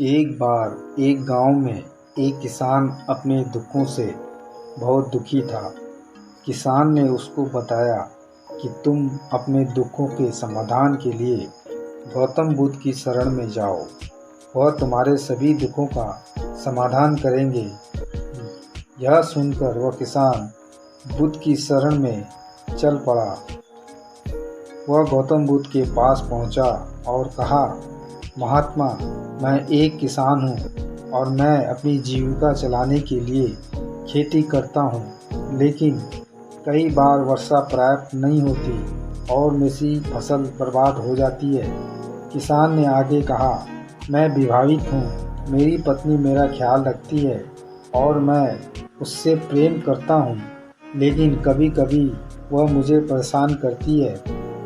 एक बार एक गांव में एक किसान अपने दुखों से बहुत दुखी था। किसान ने उसको बताया कि तुम अपने दुखों के समाधान के लिए गौतम बुद्ध की शरण में जाओ। वह तुम्हारे सभी दुखों का समाधान करेंगे। यह सुनकर वह किसान बुद्ध की शरण में चल पड़ा। वह गौतम बुद्ध के पास पहुंचा और कहा, महात्मा, मैं एक किसान हूँ और मैं अपनी जीविका चलाने के लिए खेती करता हूँ, लेकिन कई बार वर्षा पर्याप्त नहीं होती और मेरी फसल बर्बाद हो जाती है। किसान ने आगे कहा, मैं विवाहित हूँ, मेरी पत्नी मेरा ख्याल रखती है और मैं उससे प्रेम करता हूँ, लेकिन कभी कभी वह मुझे परेशान करती है,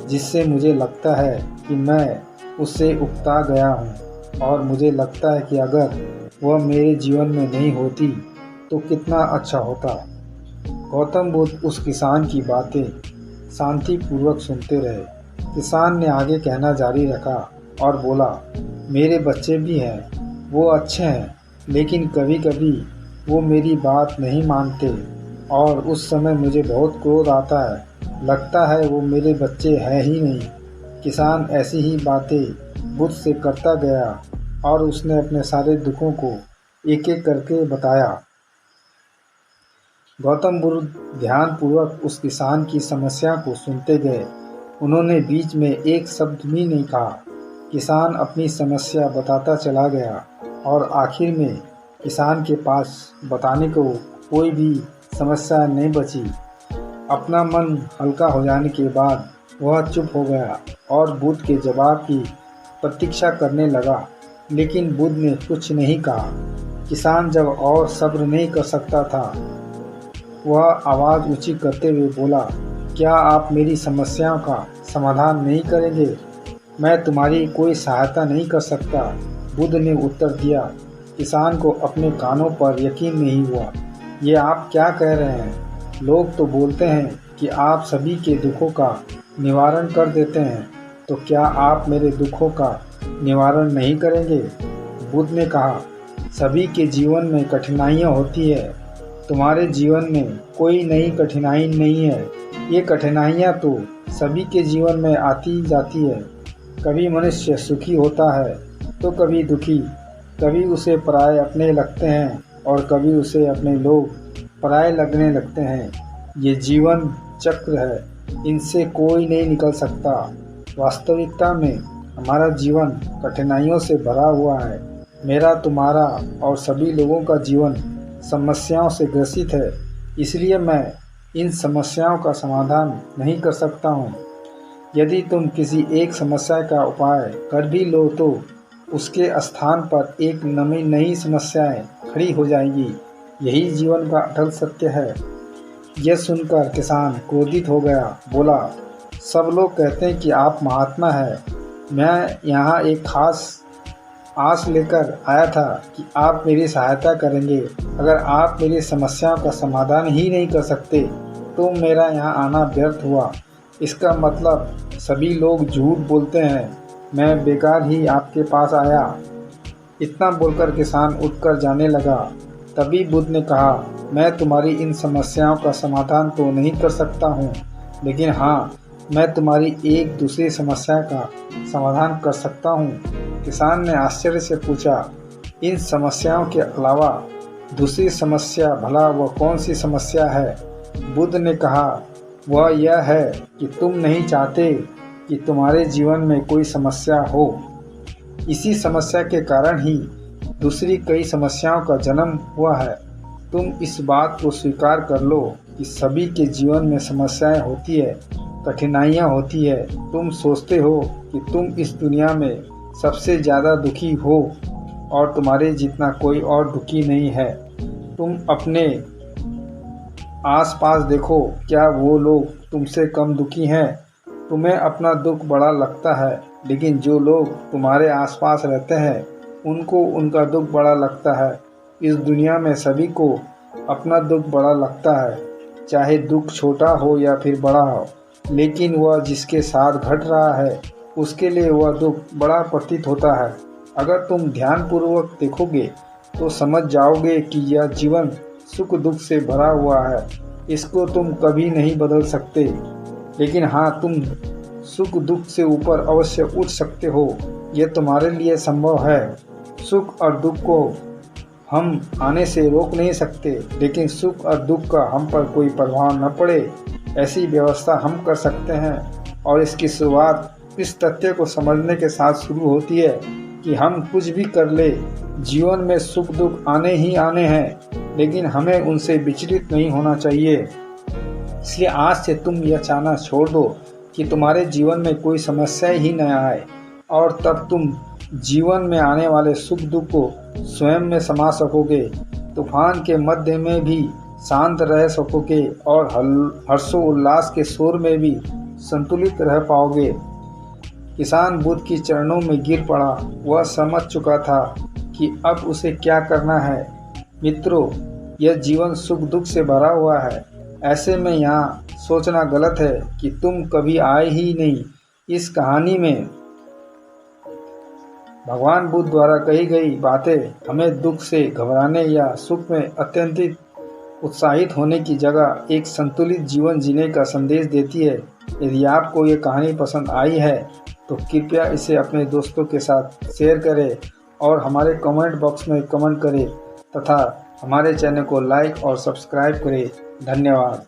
जिससे मुझे लगता है कि मैं उससे उकता गया हूँ और मुझे लगता है कि अगर वह मेरे जीवन में नहीं होती तो कितना अच्छा होता। गौतम बुद्ध उस किसान की बातें शांतिपूर्वक सुनते रहे। किसान ने आगे कहना जारी रखा और बोला, मेरे बच्चे भी हैं, वो अच्छे हैं, लेकिन कभी कभी वो मेरी बात नहीं मानते और उस समय मुझे बहुत क्रोध आता है। लगता है वो मेरे बच्चे हैं ही नहीं। किसान ऐसी ही बातें बुद्ध से करता गया और उसने अपने सारे दुखों को एक एक करके बताया। गौतम बुद्ध ध्यानपूर्वक उस किसान की समस्या को सुनते गए। उन्होंने बीच में एक शब्द भी नहीं कहा। किसान अपनी समस्या बताता चला गया और आखिर में किसान के पास बताने को कोई भी समस्या नहीं बची। अपना मन हल्का हो जाने के बाद वह चुप हो गया और बुद्ध के जवाब की प्रतीक्षा करने लगा, लेकिन बुद्ध ने कुछ नहीं कहा। किसान जब और सब्र नहीं कर सकता था, वह आवाज़ ऊंची करते हुए बोला, क्या आप मेरी समस्याओं का समाधान नहीं करेंगे? मैं तुम्हारी कोई सहायता नहीं कर सकता। बुद्ध ने उत्तर दिया। किसान को अपने कानों पर यकीन नहीं हुआ। ये आप क्या कह रहे हैं? लोग तो बोलते हैं कि आप सभी के दुखों का निवारण कर देते हैं, तो क्या आप मेरे दुखों का निवारण नहीं करेंगे? बुद्ध ने कहा, सभी के जीवन में कठिनाइयाँ होती है। तुम्हारे जीवन में कोई नई कठिनाई नहीं है। ये कठिनाइयाँ तो सभी के जीवन में आती जाती है। कभी मनुष्य सुखी होता है तो कभी दुखी, कभी उसे पराये अपने लगते हैं और कभी उसे अपने लोग पराये लगने लगते हैं। ये जीवन चक्र है, इनसे कोई नहीं निकल सकता। वास्तविकता में हमारा जीवन कठिनाइयों से भरा हुआ है। मेरा, तुम्हारा और सभी लोगों का जीवन समस्याओं से ग्रसित है, इसलिए मैं इन समस्याओं का समाधान नहीं कर सकता हूँ। यदि तुम किसी एक समस्या का उपाय कर भी लो तो उसके स्थान पर एक नई समस्याएं खड़ी हो जाएंगी। यही जीवन का अटल सत्य है। यह सुनकर किसान क्रोधित हो गया, बोला, सब लोग कहते हैं कि आप महात्मा हैं। मैं यहाँ एक खास आस लेकर आया था कि आप मेरी सहायता करेंगे। अगर आप मेरी समस्याओं का समाधान ही नहीं कर सकते तो मेरा यहाँ आना व्यर्थ हुआ। इसका मतलब सभी लोग झूठ बोलते हैं। मैं बेकार ही आपके पास आया। इतना बोलकर किसान उठकर जाने लगा। तभी बुद्ध ने कहा, मैं तुम्हारी इन समस्याओं का समाधान तो नहीं कर सकता हूँ, लेकिन हाँ, मैं तुम्हारी एक दूसरी समस्या का समाधान कर सकता हूँ। किसान ने आश्चर्य से पूछा, इन समस्याओं के अलावा दूसरी समस्या, भला वह कौन सी समस्या है? बुद्ध ने कहा, वह यह है कि तुम नहीं चाहते कि तुम्हारे जीवन में कोई समस्या हो। इसी समस्या के कारण ही दूसरी कई समस्याओं का जन्म हुआ है। तुम इस बात को स्वीकार कर लो कि सभी के जीवन में समस्याएं होती है, कठिनाइयां होती है। तुम सोचते हो कि तुम इस दुनिया में सबसे ज़्यादा दुखी हो और तुम्हारे जितना कोई और दुखी नहीं है। तुम अपने आसपास देखो, क्या वो लोग तुमसे कम दुखी हैं? तुम्हें अपना दुख बड़ा लगता है, लेकिन जो लोग तुम्हारे आसपास रहते हैं उनको उनका दुख बड़ा लगता है। इस दुनिया में सभी को अपना दुख बड़ा लगता है, चाहे दुख छोटा हो या फिर बड़ा हो, लेकिन वह जिसके साथ घट रहा है उसके लिए वह दुख बड़ा प्रतीत होता है। अगर तुम ध्यानपूर्वक देखोगे तो समझ जाओगे कि यह जीवन सुख दुख से भरा हुआ है। इसको तुम कभी नहीं बदल सकते, लेकिन हाँ, तुम सुख दुख से ऊपर अवश्य उठ सकते हो। यह तुम्हारे लिए संभव है। सुख और दुख को हम आने से रोक नहीं सकते, लेकिन सुख और दुख का हम पर कोई प्रभाव न पड़े ऐसी व्यवस्था हम कर सकते हैं। और इसकी शुरुआत इस तथ्य को समझने के साथ शुरू होती है कि हम कुछ भी कर ले, जीवन में सुख दुख आने ही आने हैं, लेकिन हमें उनसे विचलित नहीं होना चाहिए। इसलिए आज से तुम यह चाहना छोड़ दो कि तुम्हारे जीवन में कोई समस्या ही न आए, और तब तुम जीवन में आने वाले सुख दुख को स्वयं में समा सकोगे। तूफान के मध्य में भी शांत रह सकोगे और हर्षोल्लास के शोर में भी संतुलित रह पाओगे। किसान बुद्ध के चरणों में गिर पड़ा। वह समझ चुका था कि अब उसे क्या करना है। मित्रों, यह जीवन सुख दुख से भरा हुआ है। ऐसे में यहाँ सोचना गलत है कि तुम कभी आए ही नहीं। इस कहानी में भगवान बुद्ध द्वारा कही गई बातें हमें दुख से घबराने या सुख में अत्यंत उत्साहित होने की जगह एक संतुलित जीवन जीने का संदेश देती है। यदि आपको ये कहानी पसंद आई है तो कृपया इसे अपने दोस्तों के साथ शेयर करें और हमारे कमेंट बॉक्स में कमेंट करें तथा हमारे चैनल को लाइक और सब्सक्राइब करें। धन्यवाद।